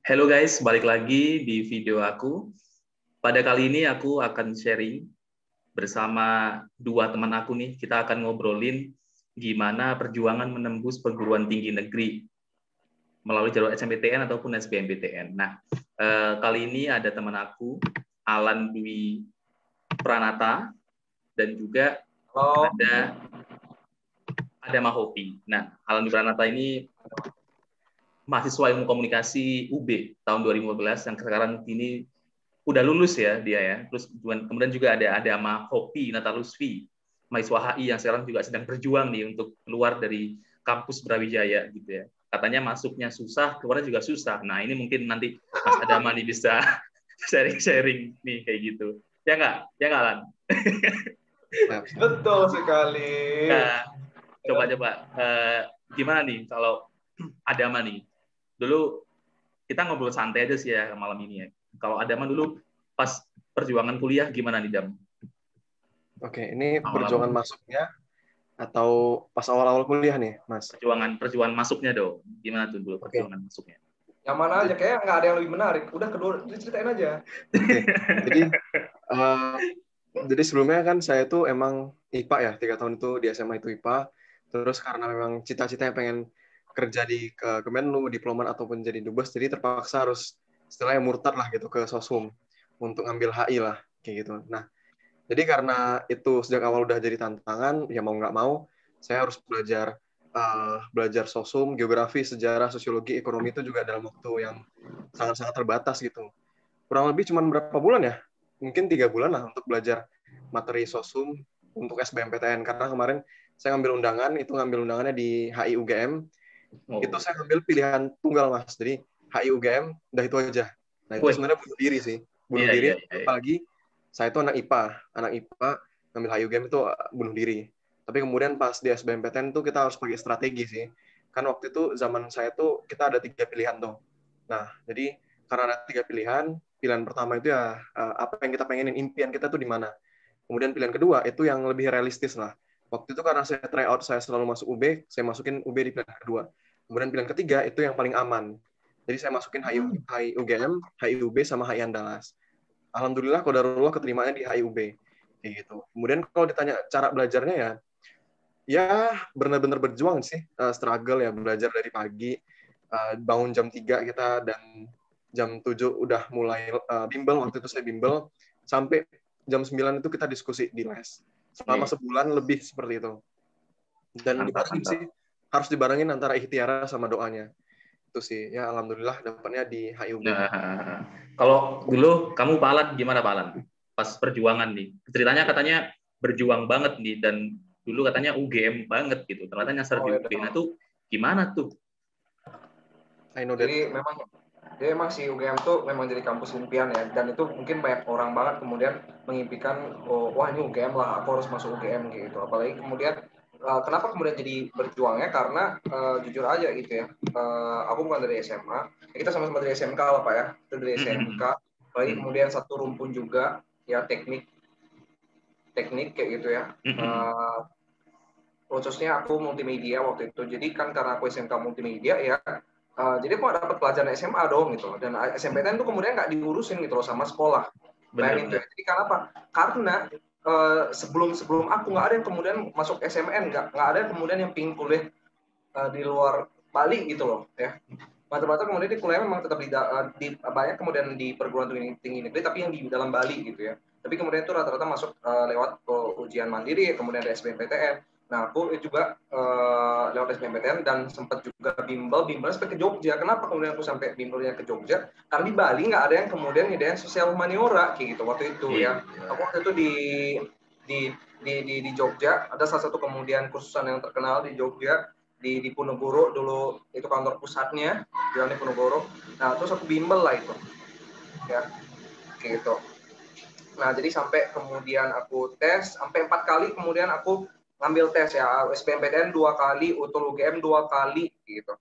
Halo guys, balik lagi di video aku. Pada kali ini aku akan sharing bersama dua teman aku nih. Kita akan ngobrolin gimana perjuangan menembus perguruan tinggi negeri melalui jalur SNMPTN ataupun SBMPTN. Nah, kali ini ada teman aku, Alan Dwi Pranata, dan juga ada Mahopi. Nah, Alan Dwi Pranata ini mahasiswa ilmu komunikasi UB tahun 2015 yang sekarang ini udah lulus ya dia ya. Terus kemudian juga ada Mahopi Natalusvi, mahasiswa HI yang sekarang juga sedang berjuang nih untuk keluar dari kampus Brawijaya gitu ya. Katanya masuknya susah, keluarnya juga susah. Nah, ini mungkin nanti Mas Adama nih bisa sharing-sharing nih kayak gitu. Ya nggak? Ya nggak, Lan? Betul sekali. Nah, coba-coba gimana nih kalau Adama nih? Dulu kita ngobrol santai aja sih ya malam ini ya. Kalau Adama dulu pas perjuangan kuliah gimana nih, Dam? Oke, ini Awal-awal. perjuangan masuknya atau pas awal-awal kuliah nih, Mas? Perjuangan masuknya dong. Gimana tuh dulu Oke. perjuangan masuknya? Yang mana aja, kayak nggak ada yang lebih menarik. Udah kedua, ceritain aja. Oke. Jadi sebelumnya kan saya tuh emang IPA ya, 3 tahun itu di SMA itu IPA. Terus karena memang cita-citanya pengen kerja di Kemenlu, diplomat ataupun jadi dubes, jadi terpaksa harus istilahnya murtad lah gitu ke Sosum untuk ngambil HI lah kayak gitu. Nah, jadi karena itu sejak awal udah jadi tantangan, ya mau nggak mau, saya harus belajar sosum, geografi, sejarah, sosiologi, ekonomi itu juga dalam waktu yang sangat-sangat terbatas gitu. Kurang lebih cuma berapa bulan ya? Mungkin 3 bulan lah untuk belajar materi sosum untuk SBMPTN. Karena kemarin saya ngambil undangannya di HI UGM. Itu saya ngambil pilihan tunggal, Mas. Jadi HI UGM, udah itu aja. Nah, itu sebenarnya bunuh diri sih. Bunuh diri, apalagi saya itu anak IPA ngambil HI UGM itu bunuh diri. Tapi kemudian pas di SBMPTN tuh kita harus pakai strategi sih. Kan waktu itu zaman saya tuh kita ada 3 pilihan tuh. Nah, jadi karena ada 3 pilihan, pilihan pertama itu ya apa yang kita pengenin, impian kita tuh di mana. Kemudian pilihan kedua itu yang lebih realistis lah. Waktu itu karena saya try out, saya selalu masuk UB, saya masukin UB di pilihan kedua. Kemudian pilihan ketiga itu yang paling aman. Jadi saya masukin HI UGM, HI UB, sama HI Andalas. Alhamdulillah qadarullah keterimanya di HI UB. Kayak gitu. Kemudian kalau ditanya cara belajarnya ya benar-benar berjuang sih, struggle ya, belajar dari pagi, bangun jam 3 kita, dan jam 7 udah mulai bimbel, waktu itu saya bimbel, sampai jam 9 itu kita diskusi di les. Selama sebulan lebih seperti itu. Dan harus dibarengin antara ikhtiar sama doanya. Itu sih, ya alhamdulillah dapatnya di HIUB. Nah, kalau dulu kamu Pak Alan gimana Pak Alan? Pas perjuangan nih. Ceritanya katanya berjuang banget nih dan dulu katanya UGM banget gitu. Ternyata nyasar di UB. Nah tuh gimana tuh? Jadi memang si UGM tuh memang jadi kampus impian ya, dan itu mungkin banyak orang banget kemudian mengimpikan, oh, wah ini UGM lah, aku harus masuk UGM gitu. Apalagi kemudian kenapa kemudian jadi berjuangnya, karena jujur aja gitu ya, aku bukan dari SMA, kita sama-sama dari SMK lah Pak ya, itu dari SMK, apalagi kemudian satu rumpun juga ya, teknik kayak gitu ya. Khususnya aku multimedia waktu itu, jadi kan karena aku SMK multimedia ya, jadi aku dapat pelajaran SMA dong gitu, dan SMPTN itu kemudian nggak diurusin gitu loh sama sekolah. Bayangin tuh. Jadi kenapa? Karena sebelum aku nggak ada yang kemudian masuk SMN, nggak ada yang kemudian yang pingin kuliah di luar Bali gitu loh ya. Mata-mata kemudian di kuliah memang tetap di banyak kemudian di perguruan tinggi negeri, tapi yang di dalam Bali gitu ya. Tapi kemudian itu rata-rata masuk lewat ujian mandiri, kemudian ada SBMPTN. Nah, aku juga lewat SBMPTN dan sempat juga bimbel sampai ke Jogja. Kenapa kemudian aku sampai bimbelnya ke Jogja? Karena di Bali nggak ada yang kemudian ngedain sosial humaniora kayak gitu waktu itu ya. Aku waktu itu di Jogja ada salah satu kemudian kursusan yang terkenal di Jogja, di Ponorogo dulu, itu kantor pusatnya di Ponorogo. Nah, terus aku bimbel lah itu ya kayak gitu. Nah, jadi sampai kemudian aku tes sampai 4 kali, kemudian aku ngambil tes ya, SBMPTN 2 kali, UTUL UGM 2 kali gitu.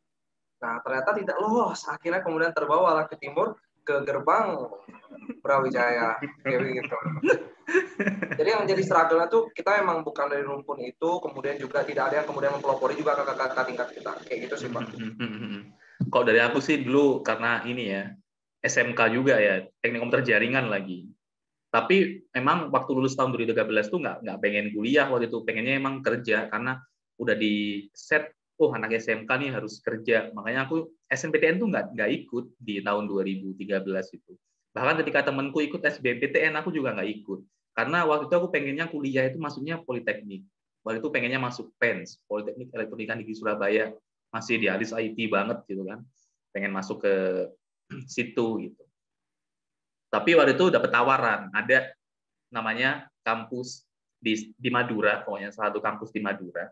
Nah, ternyata tidak lolos. Akhirnya kemudian terbawalah ke timur, ke gerbang Brawijaya kayak gitu. Jadi yang jadi struggle-nya tuh, kita emang bukan dari rumpun itu, kemudian juga tidak ada yang kemudian mempelopori juga kakak-kakak tingkat kita kayak gitu sih Pak. Kalau dari aku sih dulu karena ini ya, SMK juga ya, teknik komputer jaringan lagi. Tapi memang waktu lulus tahun 2013 tuh nggak pengen kuliah waktu itu, pengennya emang kerja karena udah di set, oh anak SMK nih harus kerja. Makanya aku SNMPTN tuh nggak ikut di tahun 2013 itu. Bahkan ketika temanku ikut SBMPTN, aku juga nggak ikut. Karena waktu itu aku pengennya kuliah itu masuknya Politeknik. Waktu itu pengennya masuk PENS, Politeknik Elektronika Negeri Surabaya. Masih idealis IT banget gitu kan. Pengen masuk ke situ gitu. Tapi waktu itu dapat tawaran, ada namanya kampus di Madura, pokoknya salah satu kampus di Madura.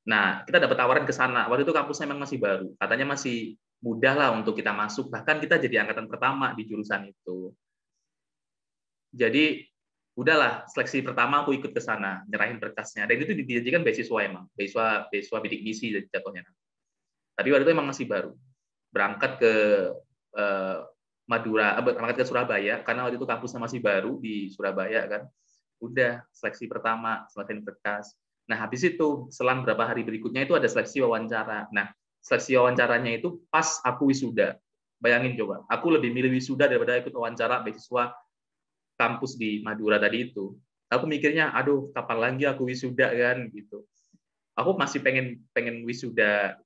Nah, kita dapat tawaran ke sana. Waktu itu kampusnya memang masih baru, katanya masih mudah lah untuk kita masuk. Bahkan kita jadi angkatan pertama di jurusan itu. Jadi udahlah, seleksi pertama aku ikut ke sana, nyerahin berkasnya. Dan itu dijanjikan beasiswa emang, beasiswa bidik misi jatuhnya. Tapi waktu itu emang masih baru. Berangkat ke Madura, berangkat ke Surabaya, karena waktu itu kampusnya masih baru di Surabaya kan. Udah, seleksi pertama, seleksi berkas. Nah, habis itu, selang beberapa hari berikutnya itu ada seleksi wawancara. Nah, seleksi wawancaranya itu pas aku wisuda. Bayangin coba, aku lebih milih wisuda daripada ikut wawancara beasiswa kampus di Madura tadi itu. Aku mikirnya, aduh, kapan lagi aku wisuda kan gitu. Aku masih pengen wisuda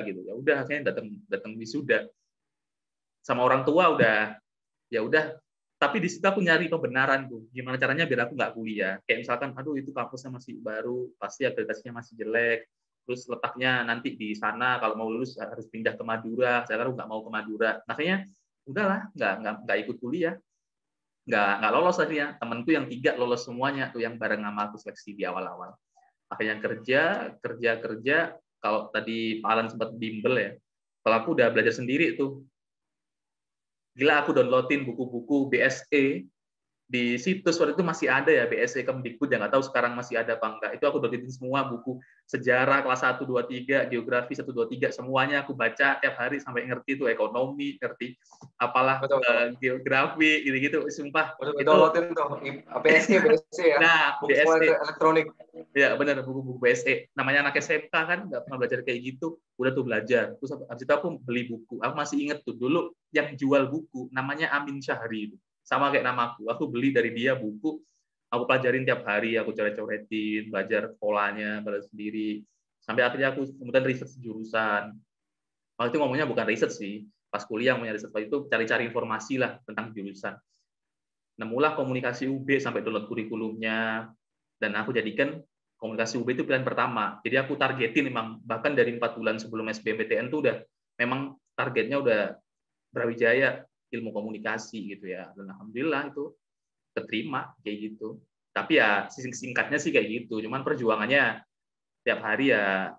gitu. Ya udah, akhirnya datang wisuda. Sama orang tua udah, ya udah. Tapi di situ aku nyari kebenaran tuh, gimana caranya biar aku nggak kuliah. Kayak misalkan, aduh itu kampusnya masih baru, pasti akreditasinya masih jelek, terus letaknya nanti di sana, kalau mau lulus harus pindah ke Madura, saya kan nggak mau ke Madura. Makanya udahlah, nggak ikut kuliah, nggak lolos akhirnya. Temenku yang 3 lolos semuanya tuh yang bareng sama aku seleksi di awal-awal. Akhirnya kerja. Kalau tadi Pak Alan sempat bimbel ya, kalau aku udah belajar sendiri tuh. Gila, aku downloadin buku-buku BSE di situs waktu itu masih ada ya, BSE Kemdikbud, yang nggak tahu sekarang masih ada apa enggak. Itu aku downloadin semua buku sejarah kelas 1, 2, 3, geografi 1, 2, 3, semuanya aku baca tiap hari sampai ngerti itu ekonomi, ngerti apalah geografi gitu-gitu. Sumpah. Betul, itu downloadin tuh BSE ya. Nah, buku BSE elektronik. Ya benar, buku-buku BSE. Namanya anak SMK kan nggak pernah belajar kayak gitu. Udah tuh belajar. Terus habis itu aku beli buku. Aku masih inget tuh dulu yang jual buku namanya Amin Syahri itu. Sama kayak namaku. Aku beli dari dia buku. Aku pelajarin tiap hari. Aku coret-coretin, belajar polanya, belajar sendiri. Sampai akhirnya aku kemudian riset jurusan. Waktu itu ngomongnya bukan riset sih. Pas kuliah ngomongnya riset. Waktu itu cari-cari informasi lah tentang jurusan. Nemulah komunikasi UB sampai download kurikulumnya. Dan aku jadikan komunikasi UB itu pilihan pertama. Jadi aku targetin memang, bahkan dari 4 bulan sebelum SBMPTN itu udah, memang targetnya udah Brawijaya ilmu komunikasi gitu ya. Dan alhamdulillah itu keterima kayak gitu. Tapi ya singkatnya sih kayak gitu. Cuman perjuangannya tiap hari ya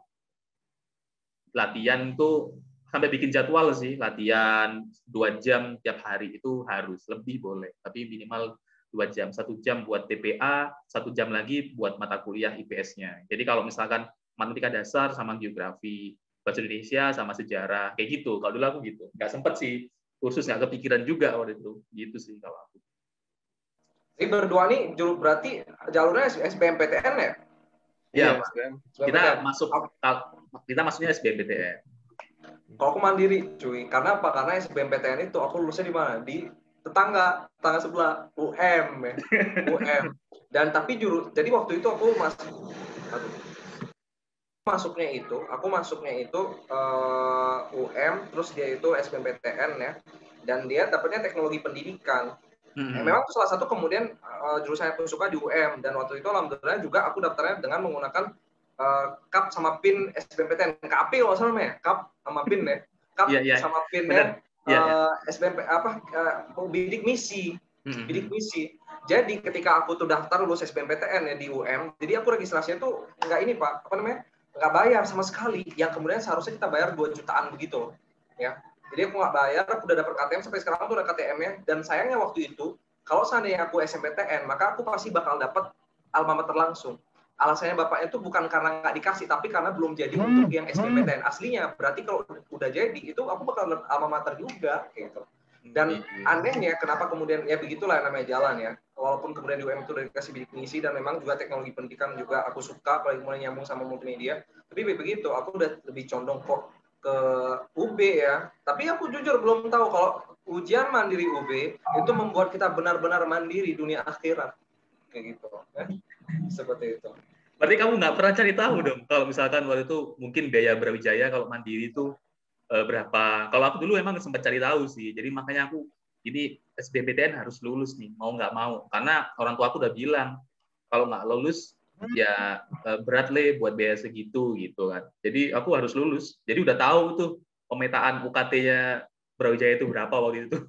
latihan tuh sampai bikin jadwal sih, latihan 2 jam tiap hari itu harus, lebih boleh, tapi minimal 2 jam, 1 jam buat TPA, 1 jam lagi buat mata kuliah IPS-nya. Jadi kalau misalkan matematika dasar sama geografi, bahasa Indonesia sama sejarah, kayak gitu. Kalau dulu aku gitu, nggak sempet sih, kursus nggak kepikiran juga waktu itu, gitu sih kalau aku. Ini berdua nih berarti jalurnya SBMPTN ya? Iya, kita masuknya SBMPTN. Kalau aku mandiri, cuy. Karena apa? Karena SBMPTN itu aku lulusnya di mana? Di tetangga sebelah, UM ya. UM. Dan tapi jadi waktu itu aku masuknya itu UM, terus dia itu SBMPTN ya. Dan dia dapatnya teknologi pendidikan. Memang salah satu kemudian jurusan yang aku suka di UM, dan waktu itu alhamdulillah juga aku daftarnya dengan menggunakan KAP sama PIN SBMPTN. KAP kalau salah namanya, KAP sama PIN ya. KAP sama PIN-nya SBMP bidik misi. Bidik misi. Jadi ketika aku tuh daftar lulus SBMPTN ya di UM, jadi aku registrasinya tuh nggak ini Pak, nggak bayar sama sekali. Yang kemudian seharusnya kita bayar 2 jutaan begitu, ya. Jadi aku nggak bayar, aku udah dapat KTM, sampai sekarang tuh udah KTM-nya. Dan sayangnya waktu itu, kalau seandainya aku SMPTN, maka aku pasti bakal dapat alma mater langsung. Alasannya bapaknya itu bukan karena nggak dikasih, tapi karena belum jadi untuk yang SBMPTN aslinya. Berarti kalau udah jadi, itu aku bakal dapat alma mater juga, gitu. Dan anehnya, kenapa kemudian, ya begitulah namanya jalan ya. Walaupun kemudian di UM itu udah dikasih bidik misi, dan memang juga teknologi pendidikan juga aku suka, apalagi mulai nyambung sama multimedia. Tapi begitu, aku udah lebih condong kok ke UB ya. Tapi aku jujur belum tahu kalau ujian mandiri UB itu membuat kita benar-benar mandiri dunia akhirat. Kayak gitu. Seperti itu. Berarti kamu nggak pernah cari tahu dong kalau misalkan waktu itu mungkin biaya Brawijaya kalau mandiri itu berapa? Kalau aku dulu emang sempat cari tahu sih. Jadi makanya aku ini SBMPTN harus lulus nih, mau nggak mau. Karena orang tua aku udah bilang kalau nggak lulus ya berat le buat biaya segitu gitu kan. Jadi aku harus lulus. Jadi udah tahu tuh pemetaan UKT-nya Brawijaya itu berapa waktu itu.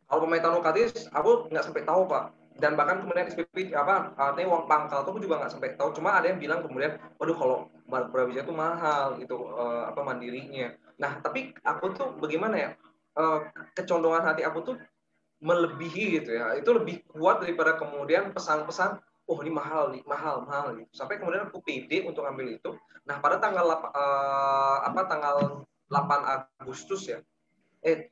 Kalau pemetaan UKT aku nggak sampai tahu Pak. Dan bahkan kemudian SPP artinya uang pangkal itu aku juga nggak sampai tahu. Cuma ada yang bilang kemudian, waduh kalau Brawijaya itu mahal gitu mandirinya. Nah tapi aku tuh bagaimana ya, kecondongan hati aku tuh melebihi gitu ya. Itu lebih kuat daripada kemudian pesan-pesan, oh ini mahal nih, mahal gitu. Sampai kemudian aku pede untuk ambil itu. Nah pada tanggal 8 Agustus ya.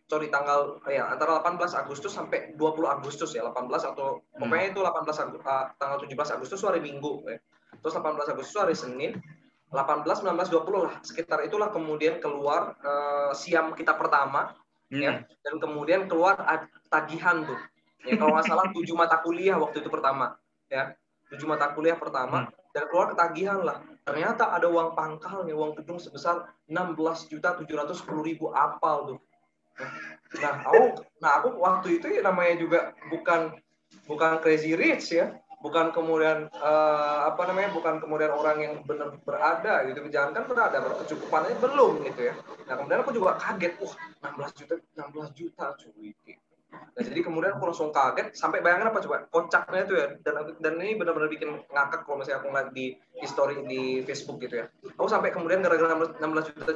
Tanggal antara 18 Agustus sampai 20 Agustus ya, 18 atau pokoknya itu 18 tanggal 17 Agustus hari Minggu ya. Terus 18 Agustus hari Senin, 18, 19, 20 lah, sekitar itulah kemudian keluar siam kita pertama ya, dan kemudian keluar tagihan tuh. Ya kalau nggak salah 7 mata kuliah waktu itu pertama ya. 7 mata kuliah pertama dan keluar ketagihan lah. Ternyata ada uang pangkalnya, uang gedung sebesar 16.710.000 apal tuh. Nah, aku waktu itu ya namanya juga bukan crazy rich ya, bukan kemudian bukan kemudian orang yang benar berada gitu, jangan kan berada, kecukupannya belum gitu ya. Nah kemudian aku juga kaget, 16 juta cuy. Nah jadi kemudian aku langsung kaget, sampai bayangin apa coba kocaknya itu ya, dan ini benar-benar bikin ngakak kalau misalnya aku ngeliat di history di Facebook gitu ya. Aku sampai kemudian gara-gara 16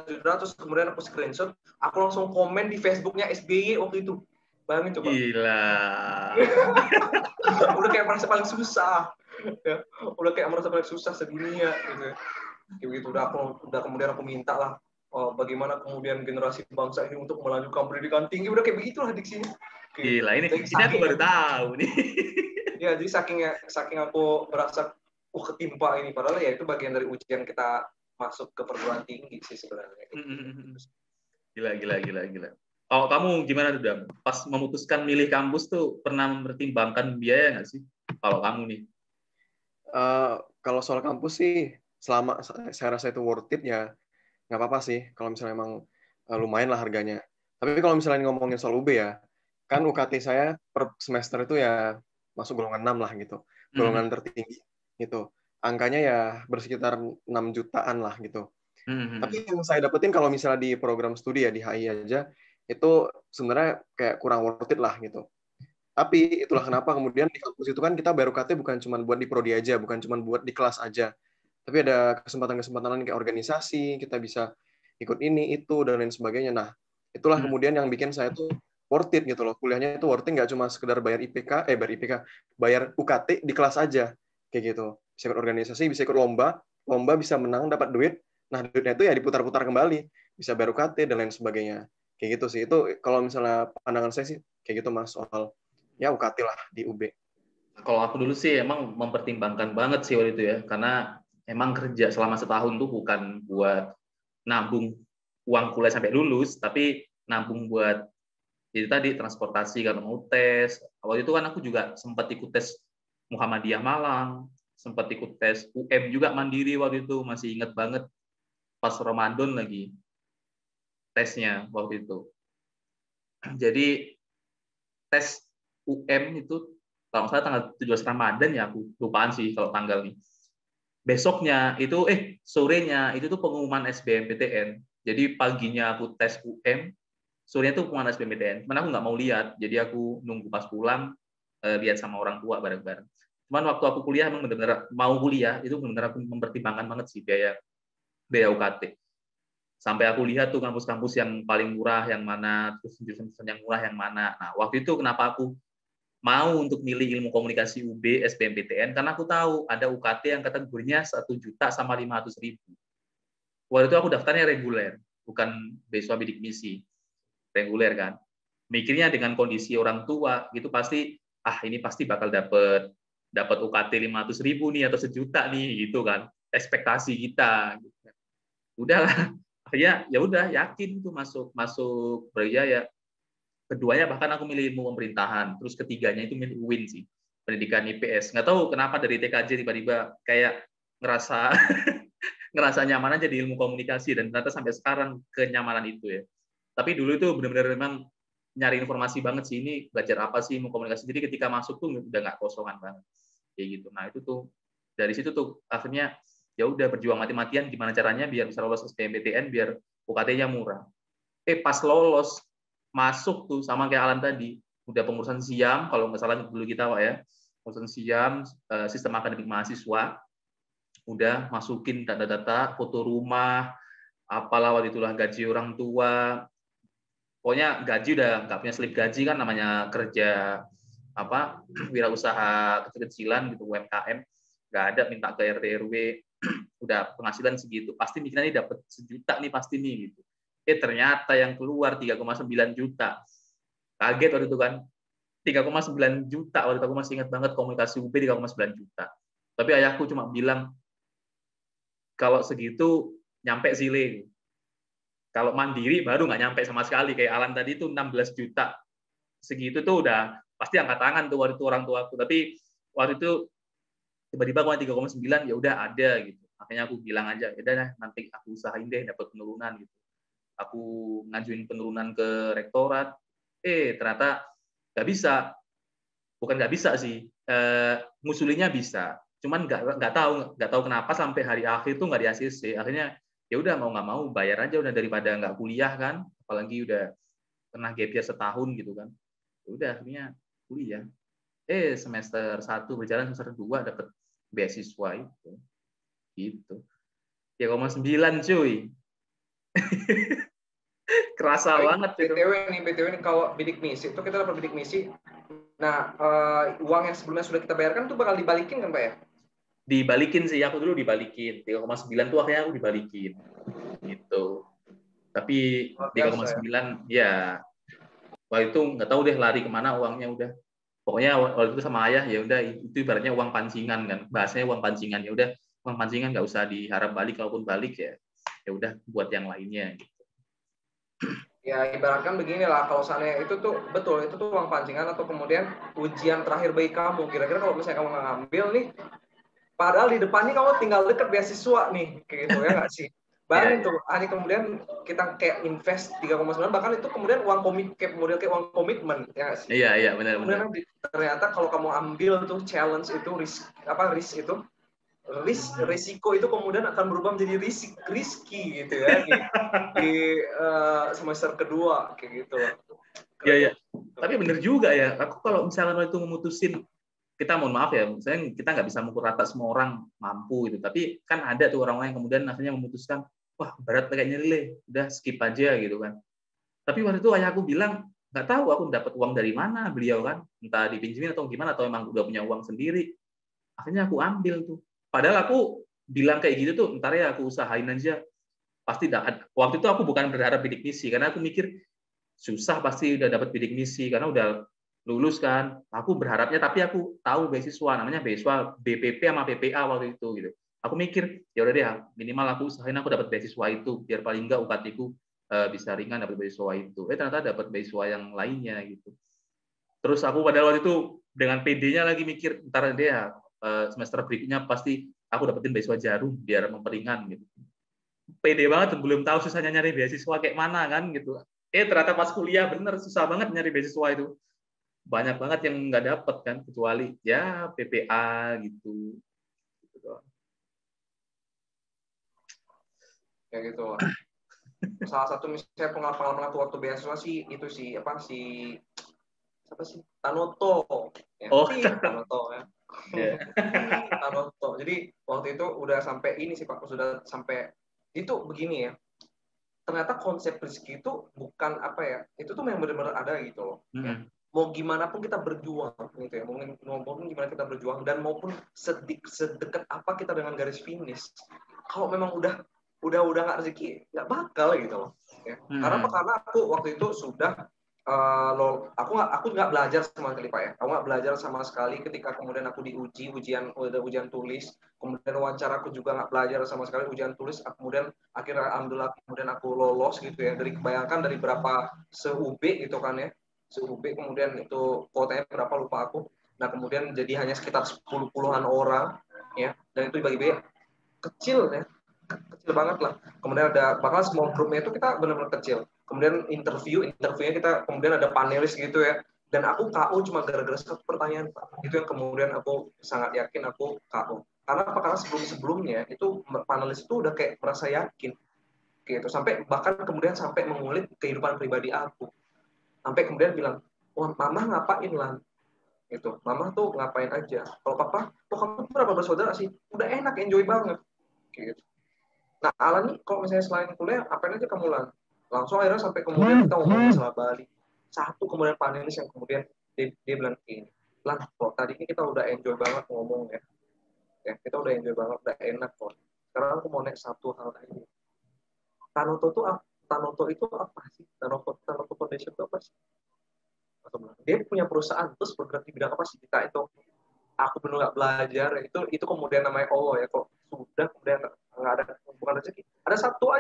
juta terus kemudian aku screenshot, aku langsung komen di Facebooknya SBY waktu itu. Bayangin coba. Gila. Udah kayak merasa paling susah. Ya, udah kayak merasa paling susah sedunia gitu. Gitu udah kemudian aku minta lah, bagaimana kemudian generasi bangsa ini untuk melanjutkan pendidikan tinggi, udah kayak begitulah diksinya. Gila, ini aku baru tahu nih. Ya, jadi saking aku merasa ketimpa ini, padahal ya itu bagian dari ujian kita masuk ke perguruan tinggi sih sebenarnya. Gila. Kalau kamu gimana tuh, Dam? Pas memutuskan milih kampus tuh pernah mempertimbangkan biaya nggak sih? Kalau kamu nih? Kalau soal kampus sih, selama saya rasa itu worth it ya, nggak apa-apa sih. Kalau misalnya emang lumayan lah harganya. Tapi kalau misalnya ngomongin soal UB ya, kan UKT saya per semester itu ya masuk golongan 6 lah gitu. Golongan tertinggi gitu. Angkanya ya bersekitar 6 jutaan lah gitu. Tapi yang saya dapetin kalau misalnya di program studi ya di HI aja, itu sebenarnya kayak kurang worth it lah gitu. Tapi itulah kenapa kemudian di kampus itu kan kita bayar UKT bukan cuma buat di prodi aja, bukan cuma buat di kelas aja. Tapi ada kesempatan-kesempatan lain kayak organisasi, kita bisa ikut ini, itu, dan lain sebagainya. Nah, itulah kemudian yang bikin saya tuh worth it gitu loh. Kuliahnya itu worth it, nggak cuma sekedar bayar UKT di kelas aja. Kayak gitu. Bisa ikut organisasi, bisa ikut lomba bisa menang, dapat duit. Nah, duitnya itu ya diputar-putar kembali. Bisa bayar UKT, dan lain sebagainya. Kayak gitu sih. Itu kalau misalnya pandangan saya sih, kayak gitu Mas, soal ya UKT lah di UB. Kalau aku dulu sih emang mempertimbangkan banget sih waktu itu ya, karena emang kerja selama setahun tuh bukan buat nabung uang kuliah sampai lulus, tapi nabung buat jadi tadi transportasi kalau mau tes. Waktu itu kan aku juga sempat ikut tes Muhammadiyah Malang, sempat ikut tes UM juga mandiri waktu itu, masih inget banget pas Ramadan lagi tesnya waktu itu. Jadi tes UM itu kalau nggak salah tanggal 17 Ramadan ya, aku lupaan sih kalau tanggal nih. Besoknya itu sorenya itu tuh pengumuman SBMPTN. Jadi paginya aku tes UM, sorenya tuh pengumuman SBMPTN. Cuman aku nggak mau lihat, jadi aku nunggu pas pulang lihat sama orang tua bareng-bareng. Cuman waktu aku kuliah emang benar-benar mau kuliah itu benar-benar aku mempertimbangkan banget sih biaya UKT. Sampai aku lihat tuh kampus-kampus yang paling murah yang mana, terus jurusan yang murah yang mana. Nah, waktu itu kenapa aku mau untuk milih ilmu komunikasi UB SBMPTN, karena aku tahu ada UKT yang kategorinya 1 juta sama 500.000. Waktu itu aku daftarnya reguler, bukan beasiswa bidik misi. Reguler kan. Mikirnya dengan kondisi orang tua, gitu pasti, ini pasti bakal dapat UKT 500.000 nih, atau 1 juta nih, gitu kan. Ekspektasi kita. udahlah. Akhirnya ya udah yakin tuh masuk Brawijaya. Keduanya bahkan aku milih ilmu pemerintahan, terus ketiganya itu milih UIN sih, pendidikan IPS. Nggak tahu kenapa dari TKJ tiba-tiba kayak ngerasa ngerasa nyaman aja di ilmu komunikasi, dan ternyata sampai sekarang kenyamanan itu ya. Tapi dulu itu benar-benar memang nyari informasi banget sih, ini belajar apa sih ilmu komunikasi. Jadi ketika masuk tuh udah nggak kosongan banget kayak gitu. Nah itu tuh dari situ tuh akhirnya ya udah berjuang mati-matian gimana caranya biar bisa lolos SBMPTN biar UKT-nya murah. Pas lolos masuk tuh sama kayak Alan tadi, udah pengurusan SIAM kalau nggak salah dulu kita Pak ya, pengurusan SIAM, sistem akademik mahasiswa, udah masukin data-data foto rumah, apalah waktu itulah gaji orang tua, pokoknya gaji udah nggak punya slip gaji kan, namanya kerja apa wirausaha kecil-kecilan gitu, UMKM, nggak ada minta ke RT RW, udah penghasilan segitu, pasti mikirnya ini dapat 1 juta nih pasti nih gitu. Ternyata yang keluar 3,9 juta. Kaget waktu itu kan. 3,9 juta waktu itu aku masih ingat banget, komunikasi UB 3,9 juta. Tapi ayahku cuma bilang kalau segitu nyampe sile. Kalau mandiri baru nggak nyampe sama sekali, kayak Alan tadi itu 16 juta. Segitu tuh udah pasti angkat tangan tuh waktu itu orang tuaku. Tapi waktu itu tiba-tiba kalau 3,9 ya udah ada gitu. Makanya aku bilang aja, ya udah nanti aku usahain deh dapat penurunan gitu. Aku ngajuin penurunan ke rektorat, ternyata nggak bisa, bukan nggak bisa sih, ngusulinya bisa, cuman nggak tahu kenapa sampai hari akhir tuh nggak di ACC. Akhirnya ya udah mau nggak mau bayar aja udah, daripada nggak kuliah kan, apalagi udah pernah gap year setahun gitu kan. Ya udah akhirnya kuliah. Semester 1 berjalan, semester 2 dapat beasiswa itu, gitu. 3,9 cuy. Kerasa banget itu. BTW nih kalau bidik misi itu kita dapat bidik misi. Nah, uang yang sebelumnya sudah kita bayarkan tuh bakal dibalikin kan Pak ya? Dibalikin sih, aku dulu dibalikin. 3,9 tuh akhirnya aku dibalikin. Gitu. Tapi 3,9 ya waktu itu nggak tahu deh lari kemana uangnya udah. Pokoknya waktu itu sama ayah ya udah itu ibaratnya uang pancingan kan. Bahasanya uang pancingan, ya udah uang pancingan nggak usah diharap balik, kalaupun balik ya udah buat yang lainnya gitu. Ya ibaratkan beginilah, kalau seandainya itu tuh betul, itu tuh uang pancingan atau kemudian ujian terakhir bagi kamu. Kira-kira kalau misalnya kamu nggak ngambil nih, padahal di depannya kamu tinggal deket beasiswa nih, kayak gitu ya nggak sih? Bayangin tuh, hanya kemudian kita kayak invest 3,9, bahkan itu kemudian uang model kayak uang komitmen, ya nggak sih? Iya benar. Kemudian ternyata kalau kamu ambil tuh challenge itu, risk itu, risiko itu kemudian akan berubah menjadi risky gitu ya di semester kedua kayak gitu loh. Iya. Tapi benar juga ya. Aku kalau misalnya itu memutusin, kita mohon maaf ya, misalnya kita nggak bisa mengukur rata semua orang mampu gitu. Tapi kan ada tuh orang-orang yang kemudian akhirnya memutuskan, wah berat kayaknya lele, udah skip aja gitu kan. Tapi waktu itu ayahku bilang, nggak tahu aku dapat uang dari mana, beliau kan, entah dipinjemin atau gimana, atau emang udah punya uang sendiri. Akhirnya aku ambil tuh. Padahal aku bilang kayak gitu tuh, ntar ya aku usahain aja. Pasti waktu itu aku bukan berharap bidik misi, karena aku mikir susah pasti udah dapat bidik misi, karena udah lulus kan. Aku berharapnya, tapi aku tahu beasiswa, namanya beasiswa BPP sama PPA waktu itu gitu. Aku mikir, ya udah deh, minimal aku usahain aku dapat beasiswa itu, biar paling enggak UKT-ku bisa ringan dapat beasiswa itu. Ternyata dapat beasiswa yang lainnya gitu. Terus aku pada waktu itu dengan PD-nya lagi mikir, ntar deh semester berikutnya pasti aku dapetin beasiswa Jarum biar memperingan gitu. Pede banget, belum tahu susahnya nyari beasiswa kayak mana kan gitu. Ternyata pas kuliah bener susah banget nyari beasiswa itu. Banyak banget yang nggak dapet kan, kecuali ya PPA gitu. Kayak gitu lah. Salah satu misalnya pengalaman aku waktu beasiswa sih itu sih siapa sih Tanoto ya. Tanoto ya. Tanoto. Jadi waktu itu udah sampai ini sih Pak, sudah sampai itu begini ya. Ternyata konsep rezeki itu bukan apa ya, itu tuh yang benar-benar ada gitu loh. Ya. Mau gimana pun kita berjuang gitu ya, maupun gimana kita berjuang dan maupun sedekat apa kita dengan garis finish. Kalau memang udah nggak rezeki, nggak bakal gitu loh. Ya. Karena aku waktu itu sudah aku nggak belajar sama sekali Pak ya. Aku nggak belajar sama sekali ketika kemudian aku ujian tulis, kemudian wawancara aku juga nggak belajar sama sekali ujian tulis. Kemudian akhirnya alhamdulillah kemudian aku lolos gitu ya. Bayangkan dari berapa se-UB gitu kan ya, se-UB kemudian itu kuotanya berapa lupa aku. Nah kemudian jadi hanya sekitar 10-an orang ya, dan itu dibagi-bagi kecil ya, kecil banget lah. Kemudian ada bahkan small groupnya itu kita benar-benar kecil. Kemudian interviewnya kita kemudian ada panelis gitu ya. Dan aku KO cuma gara-gara satu pertanyaan Pak. Itu yang kemudian aku sangat yakin aku KO. Karena apa? Karena sebelum-sebelumnya itu panelis itu udah kayak merasa yakin gitu. Bahkan kemudian sampai mengulik kehidupan pribadi aku. Sampai kemudian bilang, "Wah, Mama ngapain lah?" Gitu. Mama tuh ngapain aja. Kalau Papa, kamu berapa bersaudara sih? Udah enak, enjoy banget. Gitu. Nah, Alan nih, kalau misalnya selain kuliah, apain aja kamu Lan? Langsung akhirnya sampai kemudian kita ngomong masalah Bali. Satu kemudian panelis yang kemudian dia bilang gini, Lan, kok tadi ini kita udah enjoy banget ngomong ya. Kita udah enjoy banget, udah enak kok. Sekarang aku mau naik satu hal lagi. Tanoto itu apa sih? Tanoto Foundation itu apa sih? Dia punya perusahaan, terus bergerak di bidang apa sih? Kita itu aku benar nggak belajar, itu kemudian namanya Allah ya, kok sudah kemudian nggak ada bukan rezeki, ada satu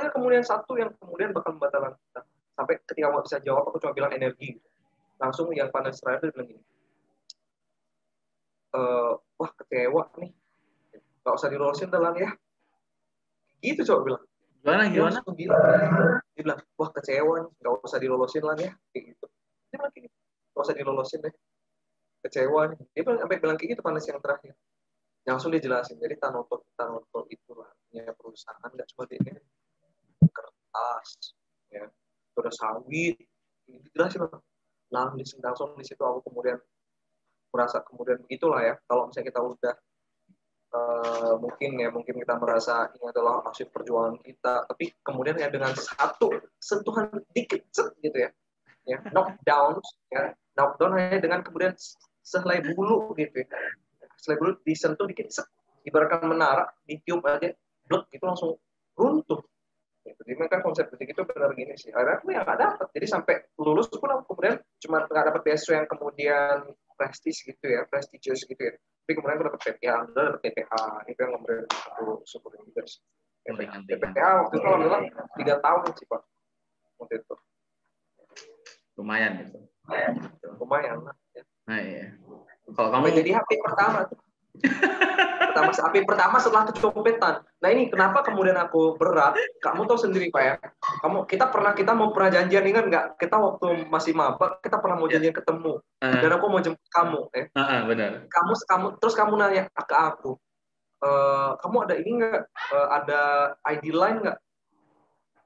yang kemudian bakal membatalkan kita. Sampai ketika mau bisa jawab aku cuma bilang energi, langsung yang panas terakhir bilang gini, wah kecewa nih, nggak usah dilolosin dalam ya, gitu coba bilang. Gimana? Dia bilang, wah kecewa nih, nggak usah dilolosin lah ya, kayak gitu. Dia bilang gini, nggak usah dilolosin deh, kecewa nih. Dia sampai bilang kayak gitu panas yang terakhir. Langsung dia jelasin, jadi Tanoto itu punya perusahaan nggak cuma di ini, kertas, ya, udah sawit, dijelasin langsung di situ aku kemudian merasa kemudian begitulah ya, kalau misalnya kita udah mungkin kita merasa ini adalah hasil perjuangan kita, tapi kemudian ya dengan satu sentuhan dikit gitu ya, knockdown hanya dengan kemudian sehelai bulu gitu ya. Setelah dulu disentuh dikit, ibaratkan menara, ditiup aja, blek, itu langsung runtuh. Jadi mereka konsep detik itu benar gini sih. Akhirnya aku ya nggak dapat. Jadi sampai lulus pun aku kemudian cuma nggak dapat beasiswa yang kemudian prestis gitu ya, prestigious gitu ya. Tapi kemudian aku dapat PPA, dapat PPA, itu yang kemudian aku syukurin juga sih. PPA waktu itu alhamdulillah 3 tahun sih Pak. Waktu itu. Lumayan gitu. Lumayan lah. Ya. Nah iya. Kalau kamu jadi HP pertama tuh. HP pertama setelah kecopetan. Nah ini kenapa kemudian aku berat? Kamu tahu sendiri Pak ya. Kita mau pernah janjian, ingat nggak? Kita waktu masih maba kita pernah mau janjian ketemu. Dan aku mau jemput kamu. Benar. Terus kamu nanya ke aku, kamu ada ini nggak? Ada ID line nggak?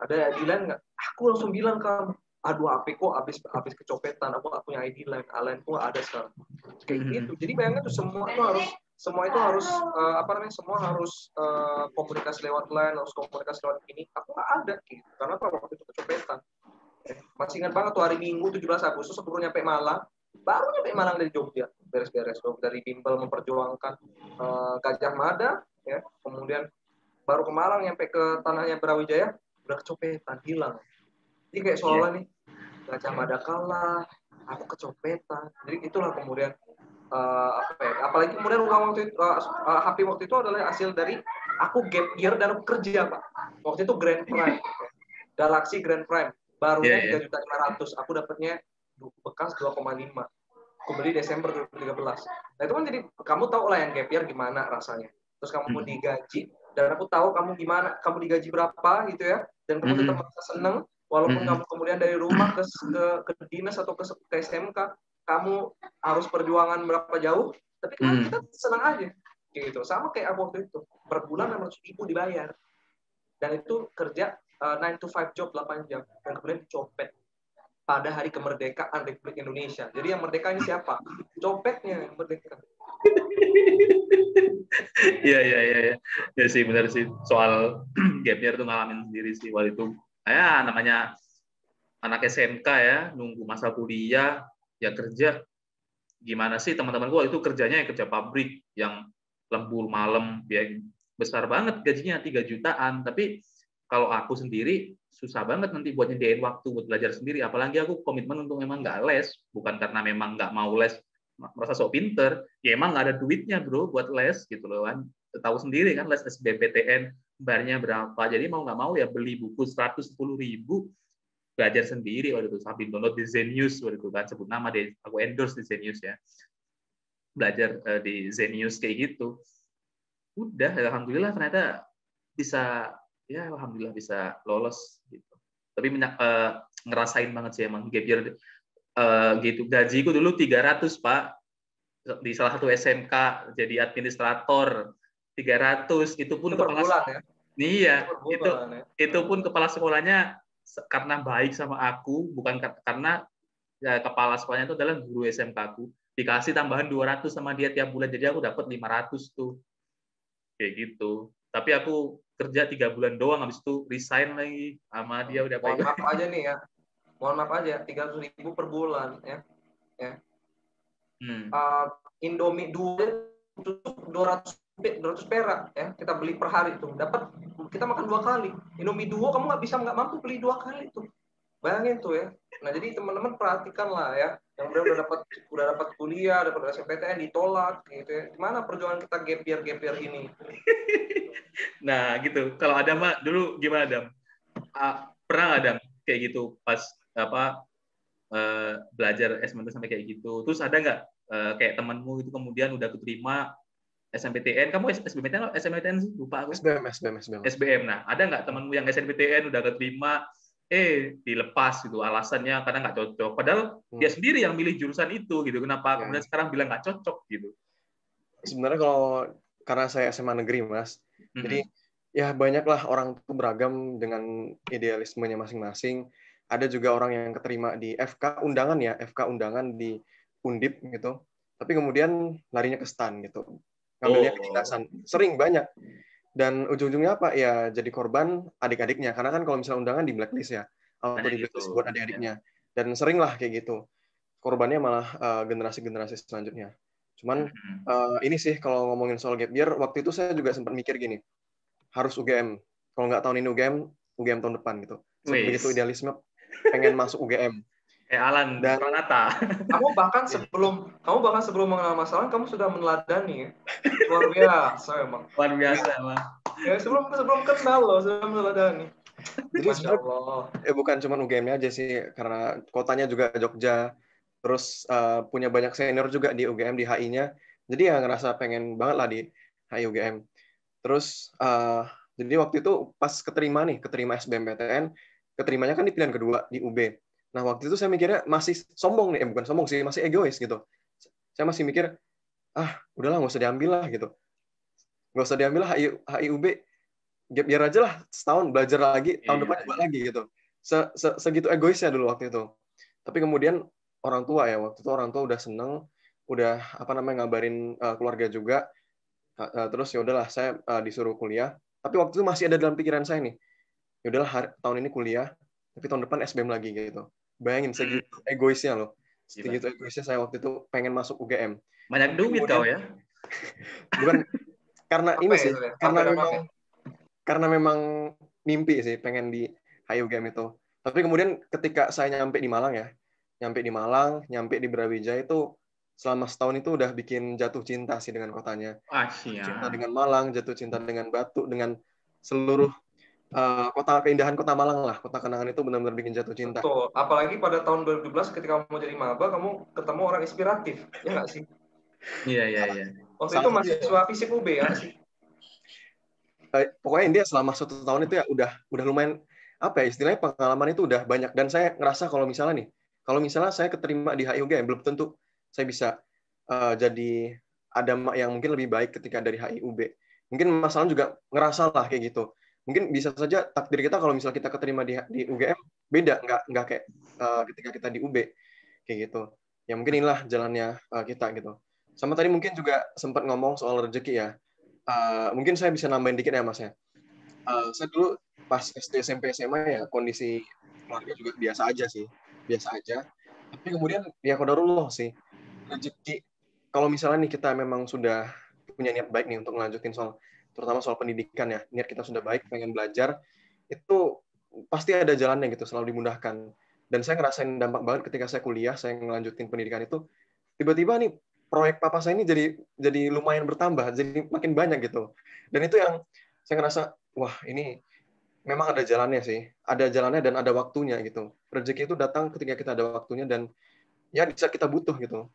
Ada ID line nggak? Aku langsung bilang kamu, aduh HP kok habis kecopetan, aku punya ID line, line kok ada sekarang. Kayak gitu. Jadi bayangkan tuh semua itu harus komunikasi lewat line, harus komunikasi lewat ini. Aku nggak ada gitu. Karena apa? Waktu itu kecopetan. Masih ingat banget tuh hari Minggu 17 Agustus aku baru nyampe Malang. Baru nyampe Malang dari Jogja, beres-beres dari bimbel memperjuangkan Gajah Mada, ya. Kemudian baru ke Malang, nyampe ke tanahnya Brawijaya, udah kecopetan, hilang. Jadi kayak seolah nih Gajah Mada kalah, aku kecopetan. Jadi itulah kemudian apalagi kemudian uang waktu itu, HP waktu itu adalah hasil dari aku gap year dan aku kerja Pak. Waktu itu Grand Prime, Galaxy Grand Prime, barunya 3.500.000, aku dapatnya bekas 2,5. Aku beli Desember 2013. Nah itu kan jadi kamu tahu lah yang gap year gimana rasanya. Terus kamu digaji, dan aku tahu kamu digaji berapa gitu ya, dan kamu tetap merasa seneng walaupun kamu kemudian dari rumah ke dinas atau ke SMK kamu harus perjuangan berapa jauh, tapi kita senang aja gitu. Sama kayak aku waktu itu, per bulan 600.000 dibayar, dan itu kerja 9 to 5 job 8 jam, dan kemudian dicopet pada hari kemerdekaan Republik Indonesia. Jadi yang merdeka ini siapa? Copetnya yang merdeka. Iya. Ya sih, benar sih. Soal gap year tuh ngalamin sendiri sih waktu itu. Ya namanya anak SMK ya, nunggu masa kuliah, ya kerja. Gimana sih teman-teman gua itu kerjanya kerja pabrik yang lembur malam, ya besar banget gajinya 3 jutaan, tapi kalau aku sendiri susah banget nanti buat nyediain waktu buat belajar sendiri, apalagi aku komitmen untuk memang nggak les, bukan karena memang nggak mau les merasa sok pinter, ya emang nggak ada duitnya bro buat les gitu loh kan, tahu sendiri kan les SBMPTN bayarnya berapa, jadi mau nggak mau ya beli buku 110.000, belajar sendiri waktu itu, sambil download di Zenius waktu itu kan, sebut nama deh, aku endorse di Zenius ya, belajar di Zenius kayak gitu. Udah, alhamdulillah ternyata bisa, ya alhamdulillah bisa lolos gitu. Tapi ngerasain banget sih emang gap year gitu. Gajiku dulu 300 Pak di salah satu SMK jadi administrator, 300 itu pun Itu per kepala bulan ya? iya Itu per bulan, ya? itu pun kepala sekolahnya karena baik sama aku, bukan karena ya, kepala sekolahnya itu adalah guru SMK aku, dikasih tambahan 200 sama dia tiap bulan, jadi aku dapat 500 tuh kayak gitu. Tapi aku kerja 3 bulan doang, habis itu resign lagi sama dia udah Mohon baik. maaf aja nih ya, mohon maaf aja, 300.000 per bulan ya. Indomie 200 perak ya, kita beli per hari tuh, dapat kita makan 2 kali. Indomie 2 kamu nggak mampu beli 2 kali tuh, bayangin tuh ya. Nah jadi teman-teman perhatikan lah ya, yang udah dapat kuliah, dapat SNMPTN ditolak gitu ya, gimana perjuangan kita gap year ini. Nah gitu, kalau Adam mah dulu gimana Adam? Pernah nggak Adam kayak gitu pas belajar SMPTN sampai kayak gitu, terus ada nggak kayak temanmu itu kemudian udah keterima SNMPTN, kamu SBMPTN atau SNMPTN sih? Lupa aku. SBM. Nah, ada nggak temanmu yang SNMPTN udah keterima, dilepas gitu, alasannya karena nggak cocok. Padahal dia sendiri yang milih jurusan itu gitu. Kenapa kemudian sekarang bilang nggak cocok gitu? Sebenarnya karena saya SMA negeri, Mas, jadi ya banyaklah orang tuh beragam dengan idealismenya masing-masing. Ada juga orang yang keterima di FK undangan ya, FK undangan di Undip gitu. Tapi kemudian larinya ke STAN gitu. Ngambilnya kedinasan. Sering banyak. Dan ujung-ujungnya apa? Ya jadi korban adik-adiknya. Karena kan kalau misalnya undangan di blacklist ya. Atau di blacklist buat adik-adiknya. Dan sering lah kayak gitu. Korbannya malah generasi-generasi selanjutnya. Cuman ini sih kalau ngomongin soal gap year, waktu itu saya juga sempat mikir gini. Harus UGM. Kalau nggak tahun ini UGM tahun depan gitu. Begitu idealisme pengen masuk UGM. Alan dan Pranata. Kamu bahkan sebelum mengenal masalah, kamu sudah meneladani ya. Luar biasa emang. Luar biasa emang. Ya sebelum kenal loh, sudah meneladani. Jadi sebenarnya bukan cuma UGM-nya aja sih, karena kotanya juga Jogja. Terus punya banyak senior juga di UGM, di HI-nya. Jadi ya ngerasa pengen banget lah di HI UGM. Terus jadi waktu itu pas keterima SBMPTN, keterimanya kan di pilihan kedua di UB. Nah waktu itu saya mikirnya masih sombong nih, bukan sombong sih, masih egois gitu. Saya masih mikir, udahlah nggak usah diambil lah gitu. Nggak usah diambil lah HI UB, gap year aja lah setahun, belajar lagi, tahun depan coba lagi gitu. Segitu egoisnya dulu waktu itu. Tapi kemudian orang tua udah seneng, udah ngabarin keluarga juga. Terus ya udahlah saya disuruh kuliah. Tapi waktu itu masih ada dalam pikiran saya nih. Ya udahlah tahun ini kuliah, tapi tahun depan SBM lagi gitu. Bayangin segitu egoisnya loh. Segitu egoisnya saya waktu itu pengen masuk UGM. Banyak duit kau ya? Bukan karena ini sih, karena memang mimpi sih pengen di HI UGM itu. Tapi kemudian ketika saya nyampe di Malang, nyampe di Brawijaya itu selama setahun itu udah bikin jatuh cinta sih dengan kotanya. Cinta dengan Malang, jatuh cinta dengan Batu, dengan seluruh keindahan kota Malang lah. Kota kenangan itu benar-benar bikin jatuh cinta. Betul. Apalagi pada tahun 2012 ketika kamu jadi maba, kamu ketemu orang inspiratif, ya nggak sih? Iya. Waktu itu mahasiswa FISIP UB ya sih? Pokoknya dia selama 1 tahun itu ya udah lumayan istilahnya pengalaman itu udah banyak, dan saya ngerasa kalau misalnya saya keterima di HI UGM belum tentu saya bisa jadi yang mungkin lebih baik ketika dari HI UB. Mungkin masalah juga ngerasa lah kayak gitu. Mungkin bisa saja takdir kita kalau misalnya kita keterima di UGM beda, nggak kayak ketika kita di UB kayak gitu. Ya mungkin inilah jalannya kita gitu. Sama tadi mungkin juga sempat ngomong soal rezeki ya. Mungkin saya bisa nambahin dikit ya Mas ya. Saya dulu pas SD, SMP, SMA ya kondisi keluarga juga biasa aja. Tapi kemudian ya qadarullah sih, rezeki. Kalau misalnya nih kita memang sudah punya niat baik nih untuk melanjutin terutama soal pendidikan ya, niat kita sudah baik, pengen belajar, itu pasti ada jalannya gitu, selalu dimudahkan. Dan saya ngerasain dampak banget ketika saya kuliah, saya ngelanjutin pendidikan itu, tiba-tiba nih proyek papa saya ini jadi lumayan bertambah, jadi makin banyak gitu. Dan itu yang saya ngerasa, wah ini memang ada jalannya sih, ada jalannya dan ada waktunya gitu. Rezeki itu datang ketika kita ada waktunya dan ya bisa kita butuh gitu.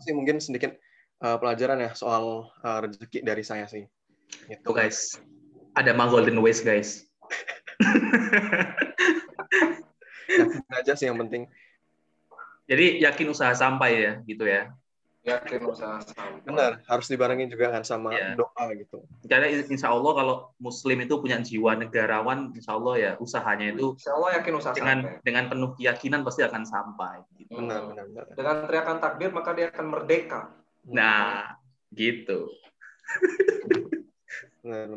Sih mungkin sedikit pelajaran ya soal rezeki dari saya sih. Gitu. Tuh guys, ada mah golden ways guys. Yakin aja sih yang penting. Jadi yakin usaha sampai ya, gitu ya. Yakin usaha sampai. Benar, harus dibarengin juga kan sama doa gitu. Karena insya Allah kalau Muslim itu punya jiwa negarawan, insya Allah ya usahanya itu insya Allah yakin usaha dengan penuh keyakinan pasti akan sampai. Gitu. Benar. Dengan teriakan takbir maka dia akan merdeka. Nah, gitu. Benar.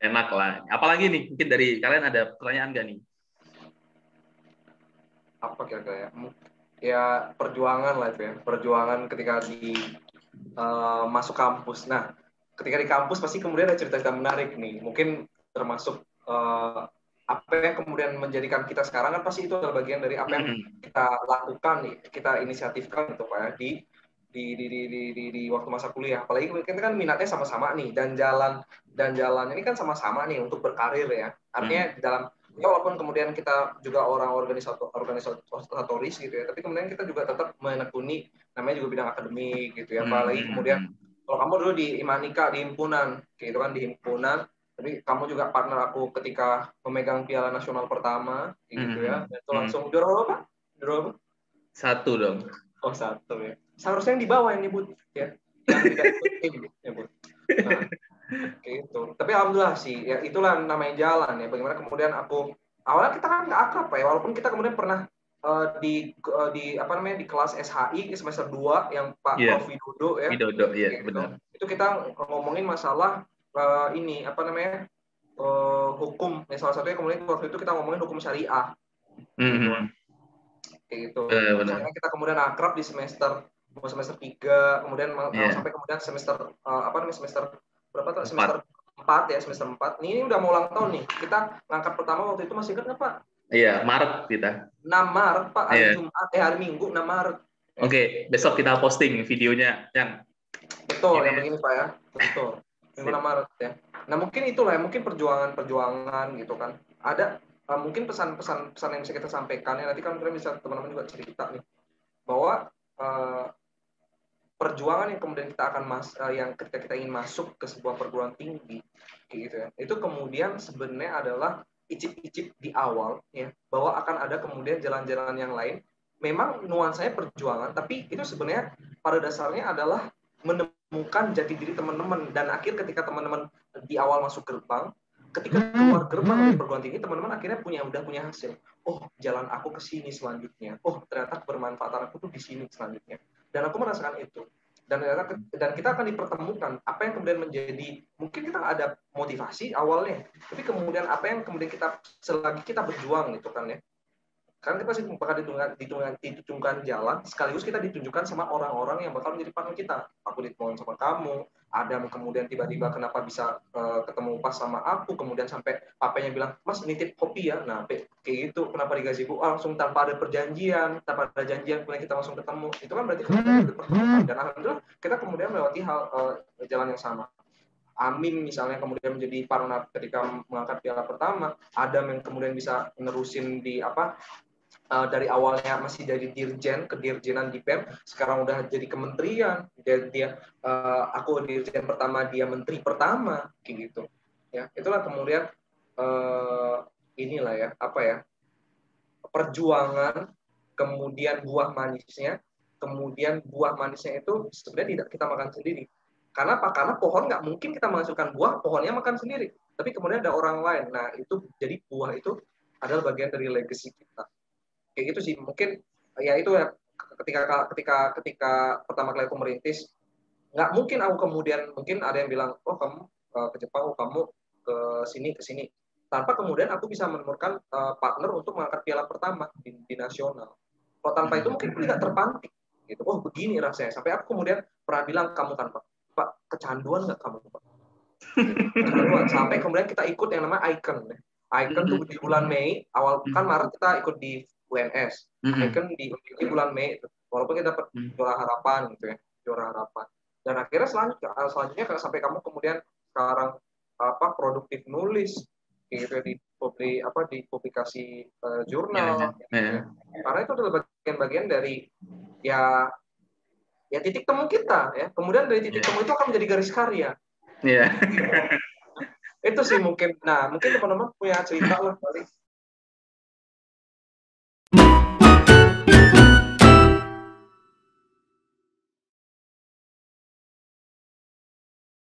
Enak lah. Apalagi nih, mungkin dari kalian ada pertanyaan nggak nih? Apa kira-kira ya? Ya perjuangan lah itu ya. Perjuangan ketika masuk kampus. Nah, ketika di kampus pasti kemudian ada cerita-cerita menarik nih. Mungkin termasuk apa yang kemudian menjadikan kita sekarang kan pasti itu adalah bagian dari apa yang kita lakukan nih, kita inisiatifkan gitu Pak ya di waktu masa kuliah. Apalagi kita kan minatnya sama-sama nih dan jalan ini kan sama-sama nih untuk berkarir ya. Artinya di dalam ya walaupun kemudian kita juga orang organisatoris gitu ya, tapi kemudian kita juga tetap menekuni namanya juga bidang akademik gitu ya. Apalagi kemudian kalau kamu dulu di Imanika di himpunan gitu kan, di himpunan, tapi kamu juga partner aku ketika memegang piala nasional pertama gitu ya. Dan itu langsung juara apa? Juara apa? 1 dong. Oh 1 ya. Seharusnya yang di bawah yang nyebut ya. Yang tidak ikut tim nyebut. Nah, gitu. Tapi alhamdulillah sih ya itulah namanya jalan ya. Bagaimana kemudian aku awalnya kita kan nggak akrab ya, walaupun kita kemudian pernah di apa namanya di kelas SHI semester 2 yang Pak Prof Widodo ya. Widodo ya, gitu. benar. Itu kita ngomongin masalah ini apa namanya hukum. Ya, salah satunya kemudian waktu itu kita ngomongin hukum syariah. Gitu. Kayak gitu. Soalnya kita kemudian akrab di semester 3, kemudian sampai kemudian semester apa namanya semester berapa tuh? Semester 4 ya, semester 4. Ini udah mau ulang tahun nih. Kita ngangkat pertama waktu itu masih ingat nggak Pak? Iya, Maret kita. 6 Maret Pak, hari Jumat, hari Minggu 6 Maret. Oke, besok kita posting videonya yang betul yang begini Pak ya. Betul. Minggu 6 Maret ya. Nah, mungkin itulah ya, mungkin perjuangan gitu kan. Ada mungkin pesan-pesan yang bisa kita sampaikan ya, nanti kan kalian bisa teman-teman juga cerita nih bahwa perjuangan yang kemudian kita akan yang ketika kita ingin masuk ke sebuah perguruan tinggi gitu ya, itu kemudian sebenarnya adalah icip-icip di awal ya, bahwa akan ada kemudian jalan-jalan yang lain. Memang nuansanya perjuangan, tapi itu sebenarnya pada dasarnya adalah menemukan jati diri teman-teman. Dan akhir ketika teman-teman di awal masuk gerbang, ketika keluar gerbang dari perguruan tinggi, teman-teman akhirnya udah punya hasil. Oh, jalan aku ke sini selanjutnya. Oh, ternyata bermanfaatan aku tuh di sini selanjutnya. Dan aku merasakan itu. Dan kita akan dipertemukan apa yang kemudian menjadi, mungkin kita ada motivasi awalnya, tapi kemudian apa yang kemudian kita selagi kita berjuang gitu kan ya. Karena kita pasti bakal ditunjukkan jalan, sekaligus kita ditunjukkan sama orang-orang yang bakal menjadi partner kita. Aku ditemukan sama kamu, Adam kemudian tiba-tiba kenapa bisa ketemu pas sama aku, kemudian sampai papanya bilang, Mas nitip kopi ya, nah kayak gitu, kenapa di gazebo langsung tanpa ada perjanjian, tanpa ada janjian, kemudian kita langsung ketemu, itu kan berarti kemudian dipertemukan, dan alhamdulillah kita kemudian melewati jalan yang sama. Amin misalnya kemudian menjadi partner ketika mengangkat piala pertama, Adam yang kemudian bisa menerusin di dari awalnya masih dari dirjen, kedirjenan di PEM, sekarang udah jadi kementerian. Dia aku dirjen pertama, dia menteri pertama, kayak gitu. Ya, itulah kemudian inilah ya, apa ya? Perjuangan, kemudian buah manisnya, kemudian buah manisnya itu sebenarnya tidak kita makan sendiri. Karena apa? Karena pohon nggak mungkin kita menghasilkan buah, pohonnya makan sendiri. Tapi kemudian ada orang lain. Nah, itu jadi buah itu adalah bagian dari legacy kita. Kayak gitu sih, mungkin ya itu ya, ketika pertama kali aku merintis, nggak mungkin aku kemudian, mungkin ada yang bilang, oh kamu ke Jepang, oh kamu ke sini, tanpa kemudian aku bisa menemukan partner untuk mengangkat piala pertama di nasional. Kalau tanpa itu mungkin tidak terpantik gitu. Oh begini rasanya, sampai aku kemudian pernah bilang kamu kan Pak kecanduan nggak kamu Pak? Sampai kemudian kita ikut yang namanya Icon. Icon tuh di bulan Mei, awal kan Maret kita ikut di UNS. Icon di bulan Mei, walaupun kita dapat juara harapan gitu ya, juara harapan. Dan akhirnya selanjutnya sampai kamu kemudian sekarang produktif nulis gitu di publikasi jurnal. Karena itu adalah bagian-bagian dari ya titik temu kita ya. Kemudian dari titik temu itu akan menjadi garis karya. Iya. Itu sih mungkin. Nah, mungkin teman-teman punya cerita lah kali.